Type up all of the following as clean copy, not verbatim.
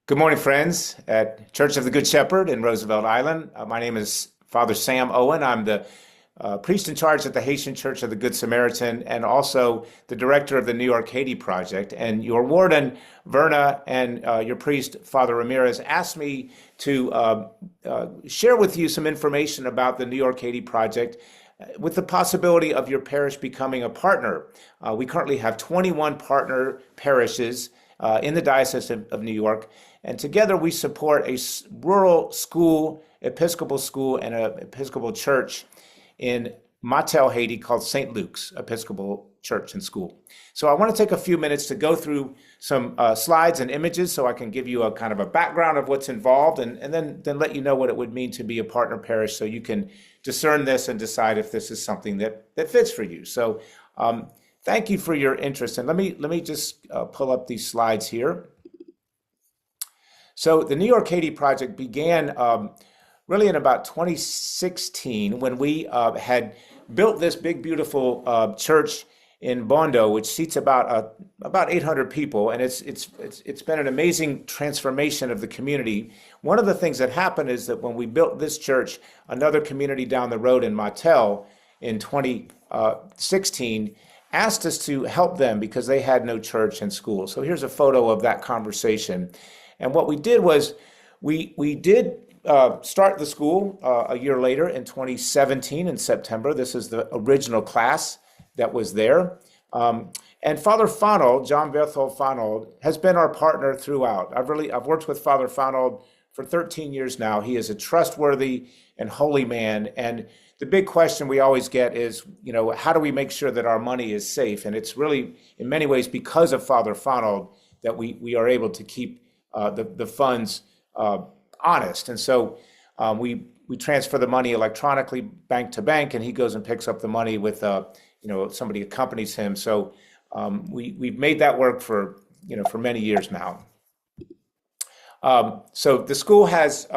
Good morning, friends at Church of the Good Shepherd in Roosevelt Island. My name is Father Sam Owen. I'm the priest in charge at the Haitian Church of the Good Samaritan and also the director of the New York Haiti Project. And your warden, Verna, and your priest, Father Ramirez, asked me to share with you some information about the New York Haiti Project with the possibility of your parish becoming a partner. We currently have 21 partner parishes in the Diocese of New York. And together we support a rural school, Episcopal school, and an Episcopal church in Mattel, Haiti called St. Luke's Episcopal Church and School. So I want to take a few minutes to go through some slides and images so I can give you a kind of a background of what's involved and then let you know what it would mean to be a partner parish so you can discern this and decide if this is something that fits for you. So thank you for your interest. And let me just pull up these slides here. So the New York Haiti Project began really in about 2016 when we had built this big, beautiful church in Bondo, which seats about 800 people, and it's been an amazing transformation of the community. One of the things that happened is that when we built this church, another community down the road in Mattel in 2016 asked us to help them because they had no church and school. So here's a photo of that conversation. And what we did was we did start the school a year later in 2017 in September. This is the original class that was there. And Father Fanold, John Berthold Fanold, has been our partner throughout. I've worked with Father Fanold for 13 years now. He is a trustworthy and holy man. And the big question we always get is, how do we make sure that our money is safe? And it's really, in many ways, because of Father Fanold that we are able to keep the funds honest. And so we transfer the money electronically bank to bank, and he goes and picks up the money with somebody accompanies him. So we've made that work for many years now. So the school has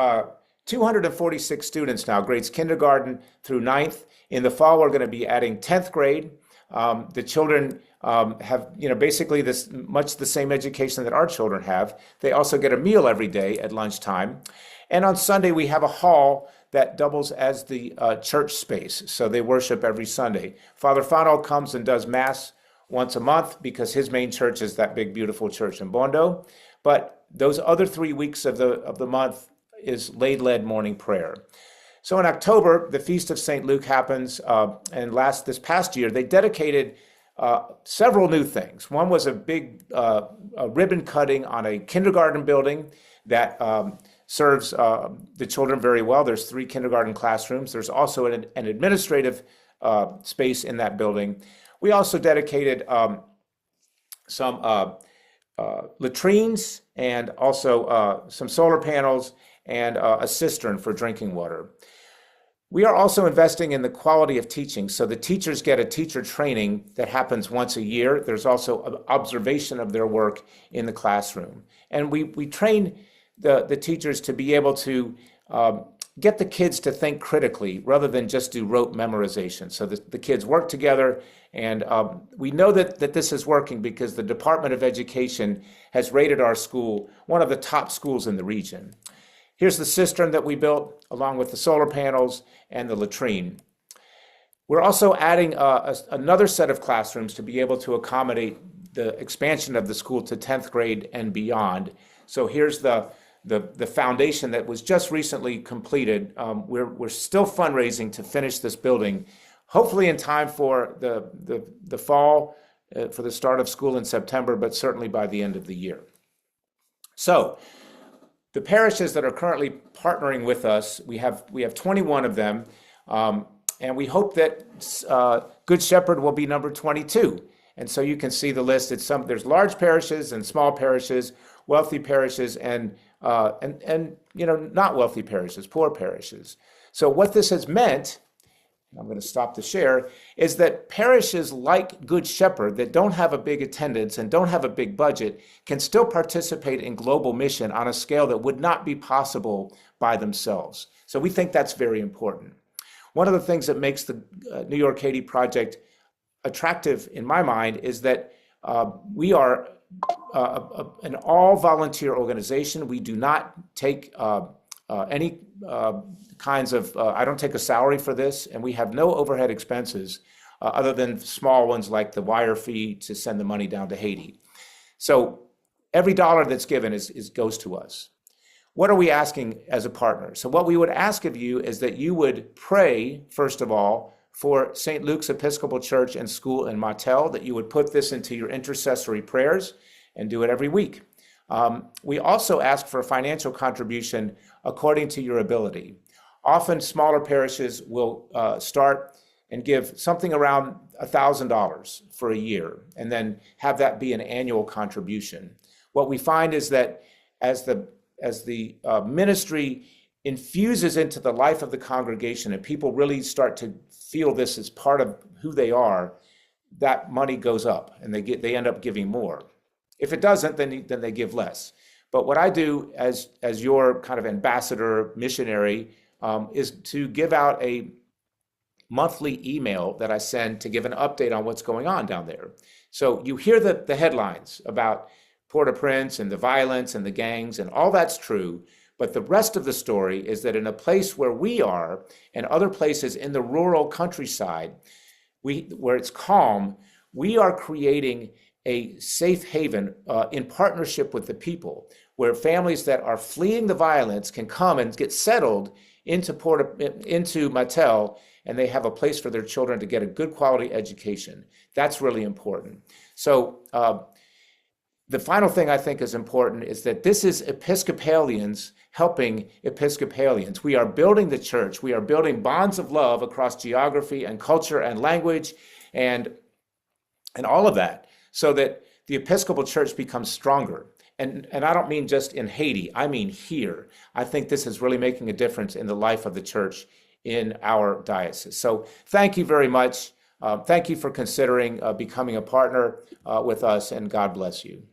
246 students now, grades kindergarten through 9th. In the fall, we're going to be adding 10th grade. The children have, basically much the same education that our children have. They also get a meal every day at lunchtime. And on Sunday, we have a hall that doubles as the church space. So they worship every Sunday. Father Fanold comes and does Mass once a month because his main church is that big, beautiful church in Bondo. But those other 3 weeks of the month is lay-led morning prayer. So in October, the Feast of St. Luke happens, and this past year, they dedicated several new things. One was a big ribbon cutting on a kindergarten building that serves the children very well. There's 3 kindergarten classrooms. There's also an administrative space in that building. We also dedicated some latrines and also some solar panels and a cistern for drinking water. We are also investing in the quality of teaching. So the teachers get a teacher training that happens once a year. There's also an observation of their work in the classroom. And we train the teachers to be able to get the kids to think critically rather than just do rote memorization. So the kids work together, and we know that this is working because the Department of Education has rated our school one of the top schools in the region. Here's the cistern that we built along with the solar panels and the latrine. We're also adding another set of classrooms to be able to accommodate the expansion of the school to 10th grade and beyond. So here's the foundation that was just recently completed. We're still fundraising to finish this building, hopefully in time for the fall, for the start of school in September, but certainly by the end of the year. So the parishes that are currently partnering with us, we have 21 of them, and we hope that Good Shepherd will be number 22. And so you can see the list. There's large parishes and small parishes, wealthy parishes, and not wealthy parishes, poor parishes. So what this has meant, I'm going to stop the share, is that parishes like Good Shepherd that don't have a big attendance and don't have a big budget can still participate in global mission on a scale that would not be possible by themselves. So we think that's very important. One of the things that makes the New York Haiti Project attractive in my mind is that we are an all-volunteer organization. We do not take any kinds of, I don't take a salary for this, and we have no overhead expenses other than small ones like the wire fee to send the money down to Haiti. So every dollar that's given goes to us. What are we asking as a partner? So what we would ask of you is that you would pray, first of all, for St. Luke's Episcopal Church and School in Martel, that you would put this into your intercessory prayers and do it every week. We also ask for a financial contribution according to your ability. Often smaller parishes will start and give something around $1,000 for a year and then have that be an annual contribution. What we find is that as the ministry infuses into the life of the congregation and people really start to feel this as part of who they are, that money goes up and they end up giving more. If it doesn't, then they give less. But what I do as your kind of ambassador, missionary, is to give out a monthly email that I send to give an update on what's going on down there. So you hear the headlines about Port-au-Prince and the violence and the gangs, and all that's true. But the rest of the story is that in a place where we are and other places in the rural countryside, where it's calm, we are creating a safe haven in partnership with the people, where families that are fleeing the violence can come and get settled into Martel, and they have a place for their children to get a good quality education. That's really important. So the final thing I think is important is that this is Episcopalians helping Episcopalians. We are building the church. We are building bonds of love across geography and culture and language and all of that, so that the Episcopal Church becomes stronger. And I don't mean just in Haiti, I mean here. I think this is really making a difference in the life of the church in our diocese. So thank you very much. Thank you for considering becoming a partner with us, and God bless you.